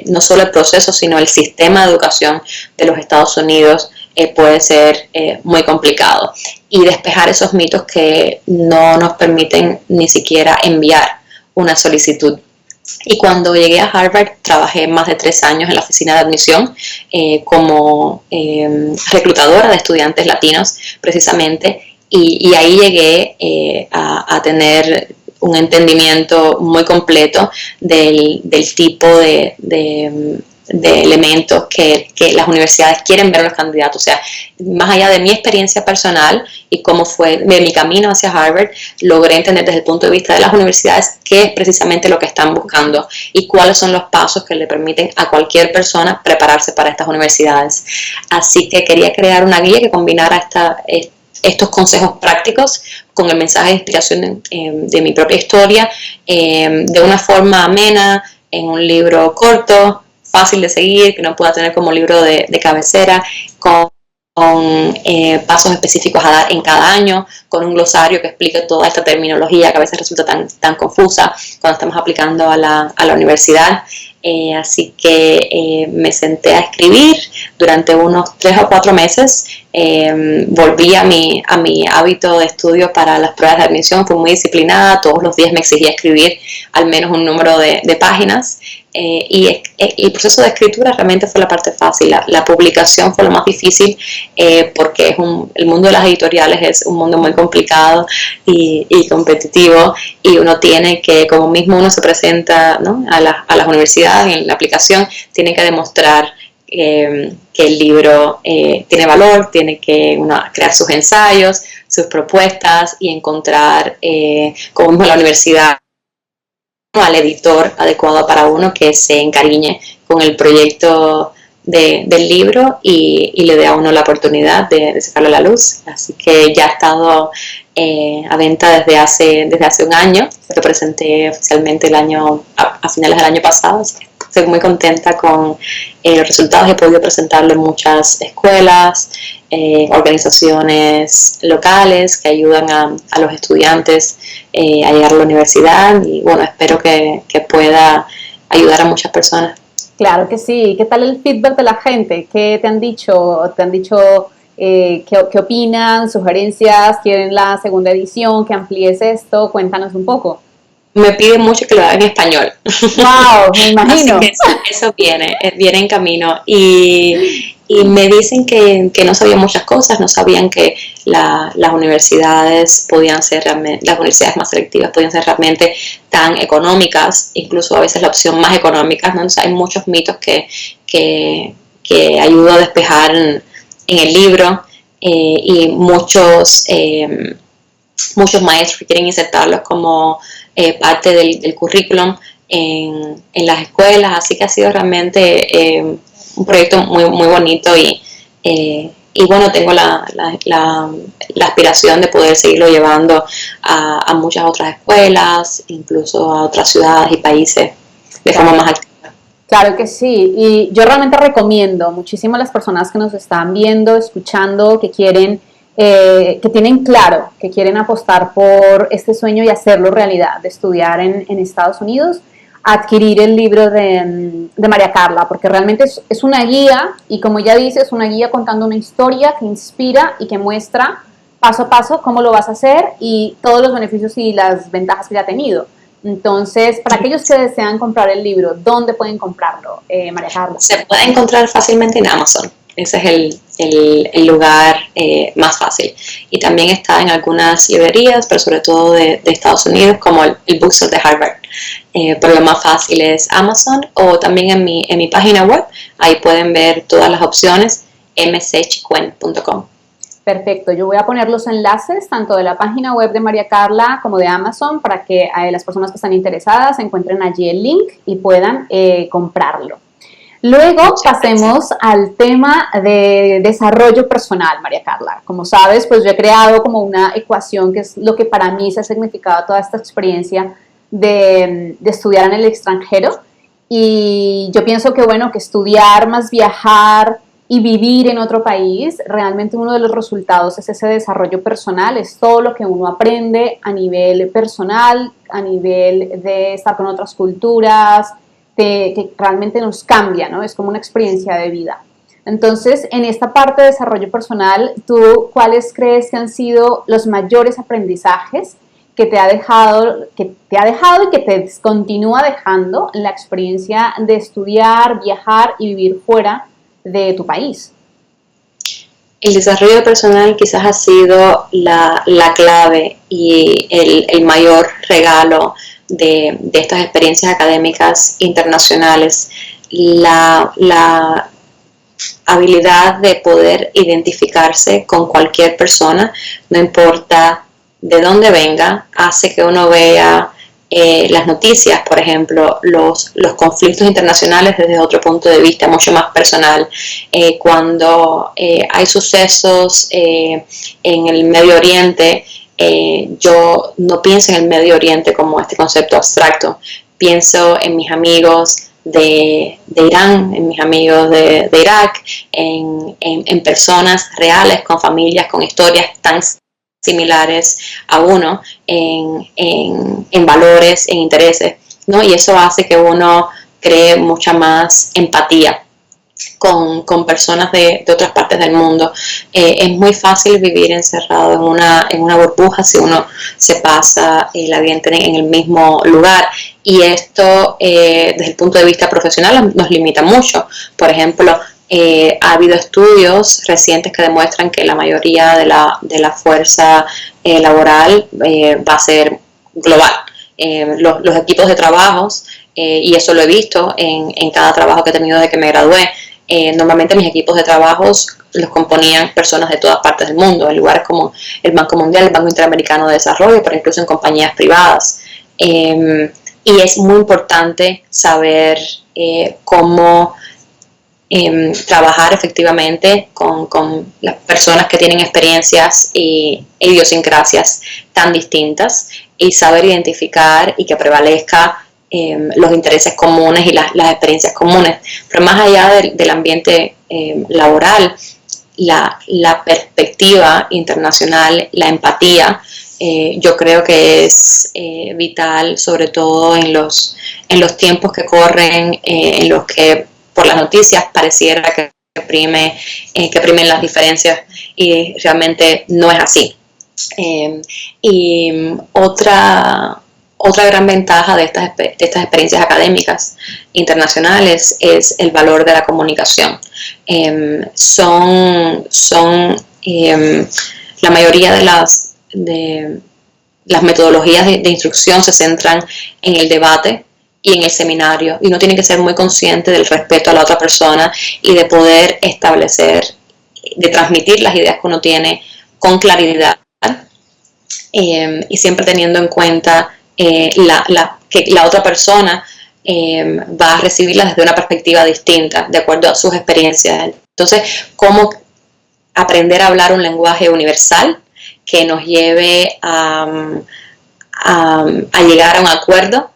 no solo el proceso, sino el sistema de educación de los Estados Unidos puede ser muy complicado, y despejar esos mitos que no nos permiten ni siquiera enviar una solicitud. Y cuando llegué a Harvard, trabajé más de 3 años en la oficina de admisión como reclutadora de estudiantes latinos, precisamente, y ahí llegué a tener un entendimiento muy completo del tipo de elementos que las universidades quieren ver en los candidatos. O sea, más allá de mi experiencia personal y cómo fue de mi camino hacia Harvard, logré entender desde el punto de vista de las universidades qué es precisamente lo que están buscando y cuáles son los pasos que le permiten a cualquier persona prepararse para estas universidades. Así que quería crear una guía que combinara estos consejos prácticos con el mensaje de inspiración de mi propia historia, de una forma amena, en un libro corto, fácil de seguir, que no pueda tener como libro de cabecera, con pasos específicos a dar en cada año, con un glosario que explique toda esta terminología que a veces resulta tan confusa cuando estamos aplicando a la universidad. Así que me senté a escribir durante unos 3 o 4 meses. Volví a mi hábito de estudio para las pruebas de admisión. Fui muy disciplinada, todos los días me exigía escribir al menos un número de páginas. Y el proceso de escritura realmente fue la parte fácil. La publicación fue lo más difícil, porque el mundo de las editoriales es un mundo muy complicado y competitivo, y uno tiene que, como mismo uno se presenta, ¿no?, a las universidades en la aplicación, tiene que demostrar que el libro tiene valor, tiene que uno crear sus ensayos, sus propuestas y encontrar, como mismo la universidad, al editor adecuado para uno que se encariñe con el proyecto del libro y le dé a uno la oportunidad de sacarlo a la luz. Así que ya ha estado a venta desde hace un año. Lo presenté oficialmente a finales del año pasado. Así que estoy muy contenta con los resultados. He podido presentarlo en muchas escuelas, organizaciones locales que ayudan a los estudiantes a llegar a la universidad, y bueno, espero que pueda ayudar a muchas personas. Claro que sí. ¿Qué tal el feedback de la gente? ¿Qué te han dicho? ¿Te han dicho qué opinan? ¿Sugerencias? ¿Quieren la segunda edición? ¿Que amplíes esto? Cuéntanos un poco. Me piden mucho que lo haga en español. ¡Wow! Me imagino. Así que eso viene en camino. Y me dicen que no sabían muchas cosas, no sabían que las universidades las universidades más selectivas podían ser realmente tan económicas, incluso a veces la opción más económica, ¿no? Entonces hay muchos mitos que ayudo a despejar en el libro, y muchos maestros que quieren insertarlos como parte del currículum en las escuelas. Así que ha sido realmente un proyecto muy, muy bonito, y bueno, tengo la aspiración de poder seguirlo llevando a muchas otras escuelas, incluso a otras ciudades y países de forma más activa. Claro que sí, y yo realmente recomiendo muchísimo a las personas que nos están viendo, escuchando, que quieren, que tienen claro, que quieren apostar por este sueño y hacerlo realidad, de estudiar en Estados Unidos, adquirir el libro de María Carla, porque realmente es una guía, y como ya dice, es una guía contando una historia que inspira y que muestra paso a paso cómo lo vas a hacer y todos los beneficios y las ventajas que ya ha tenido. Entonces, para aquellos que desean comprar el libro, ¿dónde pueden comprarlo, María Carla? Se puede encontrar fácilmente en Amazon. Ese es el lugar más fácil. Y también está en algunas librerías, pero sobre todo de Estados Unidos, como el Bookstore de Harvard. Pero lo más fácil es Amazon, o también en mi página web. Ahí pueden ver todas las opciones, mchicuen.com. Perfecto, yo voy a poner los enlaces tanto de la página web de María Carla como de Amazon para que las personas que están interesadas encuentren allí el link y puedan comprarlo. Luego pasemos al tema de desarrollo personal, María Carla. Como sabes, pues yo he creado como una ecuación que es lo que para mí se ha significado toda esta experiencia de estudiar en el extranjero, Y yo pienso que, bueno, que estudiar más viajar y vivir en otro país, realmente uno de los resultados es ese desarrollo personal, es todo lo que uno aprende a nivel personal, a nivel de estar con otras culturas, que realmente nos cambia, ¿no? Es como una experiencia de vida. Entonces, en esta parte de desarrollo personal, ¿tú cuáles crees que han sido los mayores aprendizajes que te ha dejado, y que te continúa dejando la experiencia de estudiar, viajar y vivir fuera de tu país? El desarrollo personal quizás ha sido la clave y el mayor regalo de estas experiencias académicas internacionales. La habilidad de poder identificarse con cualquier persona, no importa de dónde venga, hace que uno vea las noticias, por ejemplo, los conflictos internacionales desde otro punto de vista mucho más personal. Cuando hay sucesos en el Medio Oriente, yo no pienso en el Medio Oriente como este concepto abstracto, pienso en mis amigos de Irán, en mis amigos de Irak, en personas reales, con familias, con historias tan similares a uno, en valores, en intereses, ¿no? Y eso hace que uno cree mucha más empatía con personas de otras partes del mundo. Es muy fácil vivir encerrado en una burbuja si uno se pasa la vida entera en el mismo lugar, y esto desde el punto de vista profesional nos limita mucho. Por ejemplo, ha habido estudios recientes que demuestran que la mayoría de la fuerza laboral va a ser global. Los equipos de trabajos, y eso lo he visto en cada trabajo que he tenido desde que me gradué, normalmente mis equipos de trabajos los componían personas de todas partes del mundo, en lugares como el Banco Mundial, el Banco Interamericano de Desarrollo, pero incluso en compañías privadas. Y es muy importante saber cómo trabajar efectivamente con las personas que tienen experiencias e idiosincrasias tan distintas, y saber identificar y que prevalezca los intereses comunes y las experiencias comunes. Pero más allá del ambiente laboral, la perspectiva internacional, la empatía, yo creo que es vital, sobre todo en los tiempos que corren, en los que por las noticias pareciera que primen las diferencias, y realmente no es así. Y otra gran ventaja de estas experiencias académicas internacionales es el valor de la comunicación. La mayoría de las metodologías de instrucción se centran en el debate y en el seminario, y uno tiene que ser muy consciente del respeto a la otra persona y de poder establecer, de transmitir las ideas que uno tiene con claridad, y siempre teniendo en cuenta que la otra persona va a recibirla desde una perspectiva distinta, de acuerdo a sus experiencias. Entonces, ¿cómo aprender a hablar un lenguaje universal que nos lleve a llegar a un acuerdo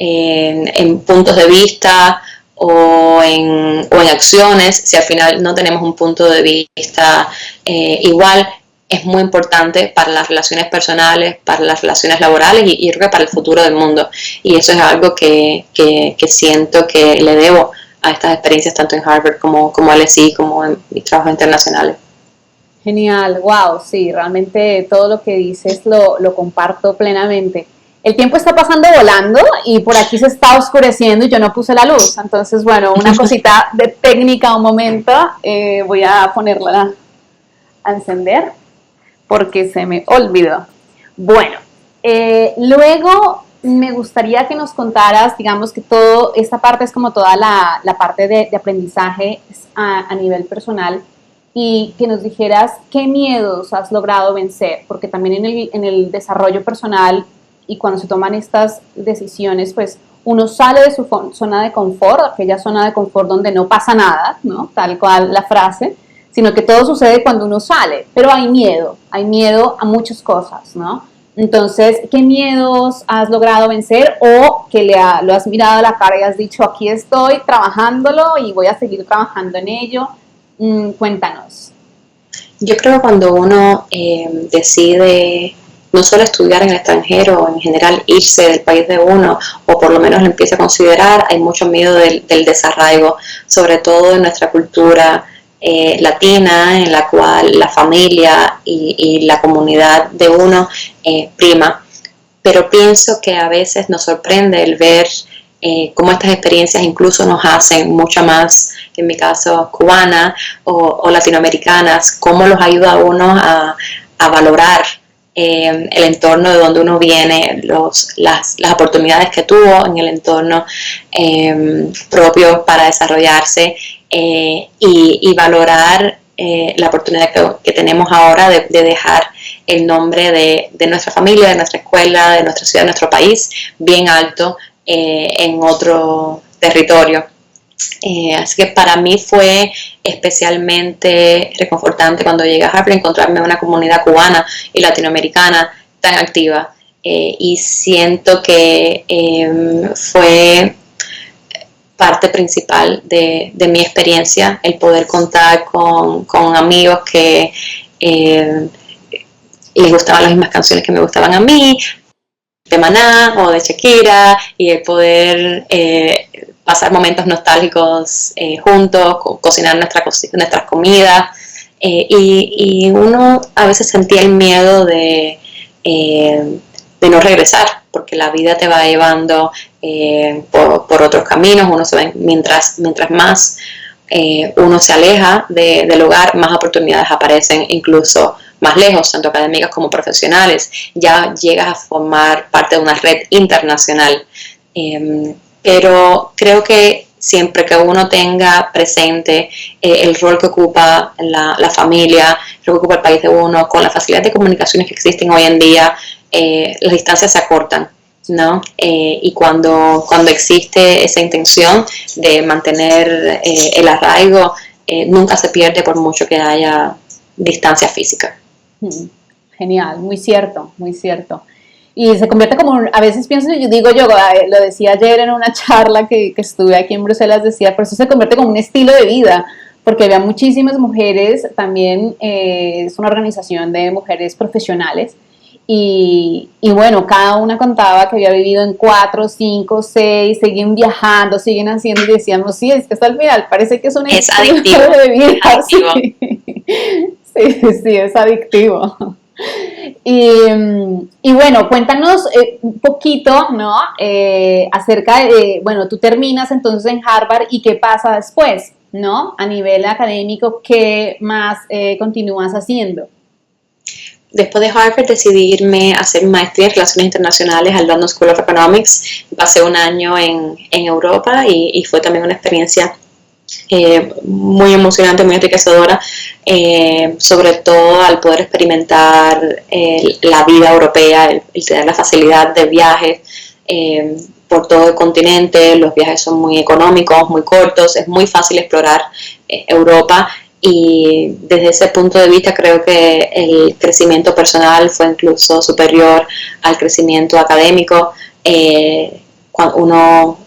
en puntos de vista o en acciones, si al final no tenemos un punto de vista igual? Es muy importante para las relaciones personales, para las relaciones laborales, y creo que para el futuro del mundo. Y eso es algo que siento que le debo a estas experiencias, tanto en Harvard como LSE, como en mis trabajos internacionales. Genial, wow, sí, realmente todo lo que dices lo comparto plenamente. El tiempo está pasando volando y por aquí se está oscureciendo y yo no puse la luz. Entonces, bueno, una cosita de técnica un momento. Voy a ponerla a encender porque se me olvidó. Bueno, luego me gustaría que nos contaras, digamos que toda esta parte es como toda la parte de aprendizaje a nivel personal, y que nos dijeras qué miedos has logrado vencer, porque también en el desarrollo personal y cuando se toman estas decisiones, pues uno sale de su zona de confort, aquella zona de confort donde no pasa nada, ¿no? Tal cual la frase, sino que todo sucede cuando uno sale, pero hay miedo a muchas cosas, ¿no? Entonces, ¿qué miedos has logrado vencer o que lo has mirado a la cara y has dicho, aquí estoy trabajándolo y voy a seguir trabajando en ello? Cuéntanos. Yo creo que cuando uno decide no solo estudiar en el extranjero, en general irse del país de uno, o por lo menos lo empieza a considerar, hay mucho miedo del desarraigo, sobre todo en nuestra cultura latina, en la cual la familia y la comunidad de uno prima. Pero pienso que a veces nos sorprende el ver cómo estas experiencias incluso nos hacen mucho más, en mi caso, cubanas o latinoamericanas, cómo los ayuda a uno a valorar el entorno de donde uno viene, las oportunidades que tuvo en el entorno propio para desarrollarse y valorar la oportunidad que tenemos ahora de dejar el nombre de nuestra familia, de nuestra escuela, de nuestra ciudad, de nuestro país, bien alto en otro territorio. Así que para mí fue especialmente reconfortante cuando llegué a Harvard encontrarme una comunidad cubana y latinoamericana tan activa y siento que fue parte principal de mi experiencia el poder contar con amigos que les gustaban las mismas canciones que me gustaban a mí, de Maná o de Shakira, y el poder pasar momentos nostálgicos juntos, cocinar nuestras comidas, y uno a veces sentía el miedo de no regresar, porque la vida te va llevando por otros caminos, uno se va, mientras más uno se aleja del hogar, más oportunidades aparecen, incluso más lejos, tanto académicas como profesionales. Ya llegas a formar parte de una red internacional. Pero creo que siempre que uno tenga presente el rol que ocupa la familia, el rol que ocupa el país de uno, con la facilidad de comunicaciones que existen hoy en día, las distancias se acortan, ¿no? Y cuando existe esa intención de mantener el arraigo, nunca se pierde por mucho que haya distancia física. Genial, muy cierto, muy cierto. Y se convierte como, a veces pienso, yo digo yo, lo decía ayer en una charla que estuve aquí en Bruselas, decía, por eso se convierte como un estilo de vida, porque había muchísimas mujeres, también es una organización de mujeres profesionales, y bueno, cada una contaba que había vivido en 4, 5, 6, siguen viajando, siguen haciendo, y decíamos, sí, es que hasta el final parece que es un estilo de vida. Adictivo. Sí, es adictivo. Y bueno, cuéntanos un poquito, ¿no? Acerca de, bueno, tú terminas entonces en Harvard y qué pasa después, ¿no? A nivel académico, ¿qué más continúas haciendo? Después de Harvard decidí irme a hacer maestría en Relaciones Internacionales al London School of Economics. Pasé un año en Europa y fue también una experiencia muy emocionante, muy enriquecedora, sobre todo al poder experimentar la vida europea, el tener la facilidad de viajes por todo el continente. Los viajes son muy económicos, muy cortos, es muy fácil explorar Europa. Y desde ese punto de vista creo que el crecimiento personal fue incluso superior al crecimiento académico. Cuando uno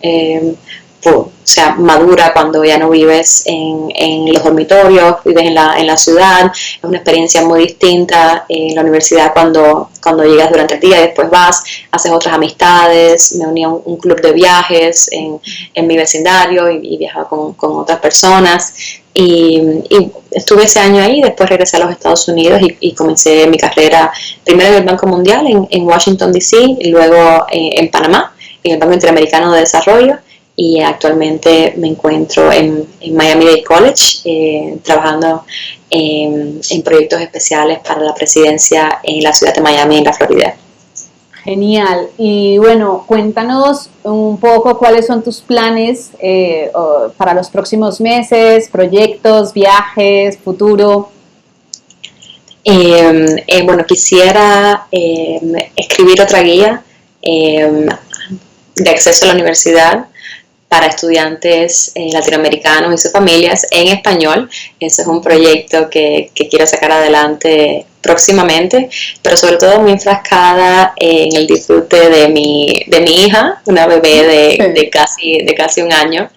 madura cuando ya no vives en los dormitorios, vives en la ciudad. Es una experiencia muy distinta en la universidad cuando llegas durante el día y después vas, haces otras amistades. Me uní a un club de viajes en mi vecindario y viajaba con otras personas. Y estuve ese año ahí, después regresé a los Estados Unidos y comencé mi carrera primero en el Banco Mundial en Washington DC y luego en Panamá, en el Banco Interamericano de Desarrollo, y actualmente me encuentro en Miami-Dade College trabajando en proyectos especiales para la presidencia en la ciudad de Miami, en la Florida. Genial. Y bueno, cuéntanos un poco cuáles son tus planes para los próximos meses, proyectos, viajes, futuro. Bueno, quisiera escribir otra guía de acceso a la universidad para estudiantes latinoamericanos y sus familias en español. Eso es un proyecto que quiero sacar adelante próximamente, pero sobre todo muy enfrascada en el disfrute de mi hija, una bebé de casi un año,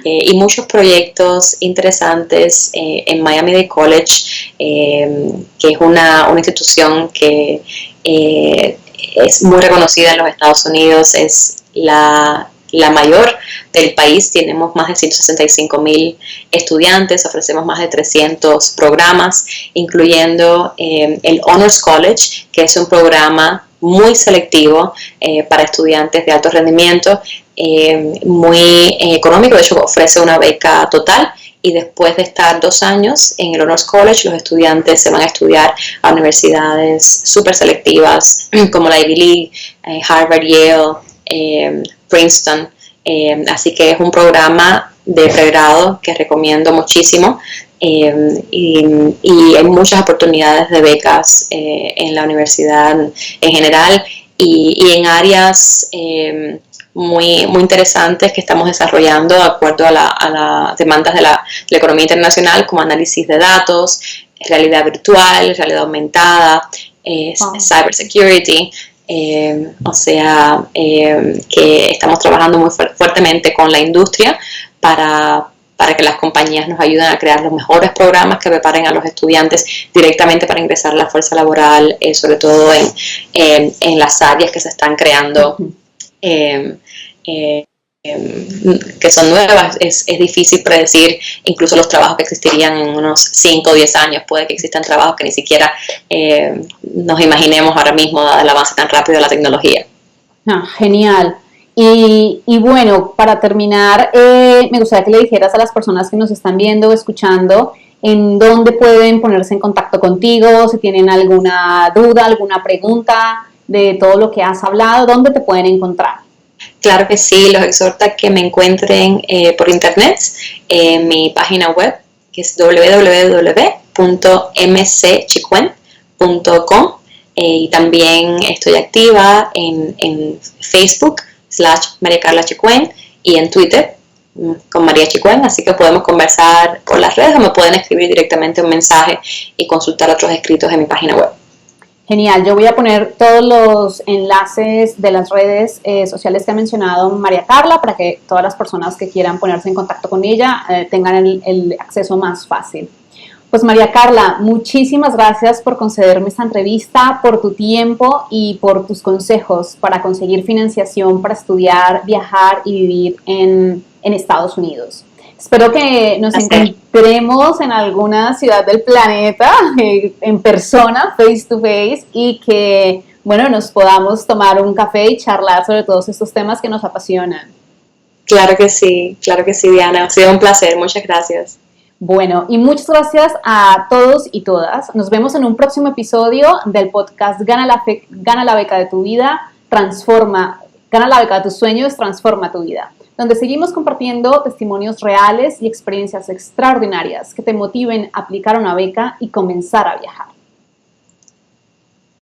y muchos proyectos interesantes en Miami-Dade College, que es una institución que es muy reconocida en los Estados Unidos, es la mayor del país. Tenemos más de 165,000 estudiantes, ofrecemos más de 300 programas, incluyendo el Honors College, que es un programa muy selectivo para estudiantes de alto rendimiento, muy económico. De hecho, ofrece una beca total, y después de estar 2 años en el Honors College, los estudiantes se van a estudiar a universidades súper selectivas como la Ivy League, Harvard, Yale, Princeton. Así que es un programa de pregrado que recomiendo muchísimo, y hay muchas oportunidades de becas en la universidad en general, y en áreas muy interesantes que estamos desarrollando de acuerdo a las demandas de la economía internacional, como análisis de datos, realidad virtual, realidad aumentada, cybersecurity. O sea, que estamos trabajando muy fuertemente con la industria para que las compañías nos ayuden a crear los mejores programas que preparen a los estudiantes directamente para ingresar a la fuerza laboral, sobre todo en las áreas que se están creando, que son nuevas. Es difícil predecir incluso los trabajos que existirían en unos 5 o 10 años. Puede que existan trabajos que ni siquiera nos imaginemos ahora mismo, dado el avance tan rápido de la tecnología. Genial. Y bueno, para terminar, me gustaría que le dijeras a las personas que nos están viendo o escuchando en dónde pueden ponerse en contacto contigo, si tienen alguna duda, alguna pregunta de todo lo que has hablado, dónde te pueden encontrar. Claro que sí, los exhorto a que me encuentren por internet en mi página web, que es www.mcchicuen.com, y también estoy activa en Facebook /María Carla Chicuen, y en Twitter con María Chicuen, así que podemos conversar por las redes o me pueden escribir directamente un mensaje y consultar otros escritos en mi página web. Genial, yo voy a poner todos los enlaces de las redes sociales que ha mencionado María Carla para que todas las personas que quieran ponerse en contacto con ella tengan el acceso más fácil. Pues María Carla, muchísimas gracias por concederme esta entrevista, por tu tiempo y por tus consejos para conseguir financiación para estudiar, viajar y vivir en Estados Unidos. Espero que nos encontremos en alguna ciudad del planeta, en persona, face to face, y que, bueno, nos podamos tomar un café y charlar sobre todos estos temas que nos apasionan. Claro que sí, Diana. Ha sido un placer. Muchas gracias. Bueno, y muchas gracias a todos y todas. Nos vemos en un próximo episodio del podcast Gana la beca de tu vida, Gana la beca de tus sueños, transforma tu vida, donde seguimos compartiendo testimonios reales y experiencias extraordinarias que te motiven a aplicar una beca y comenzar a viajar.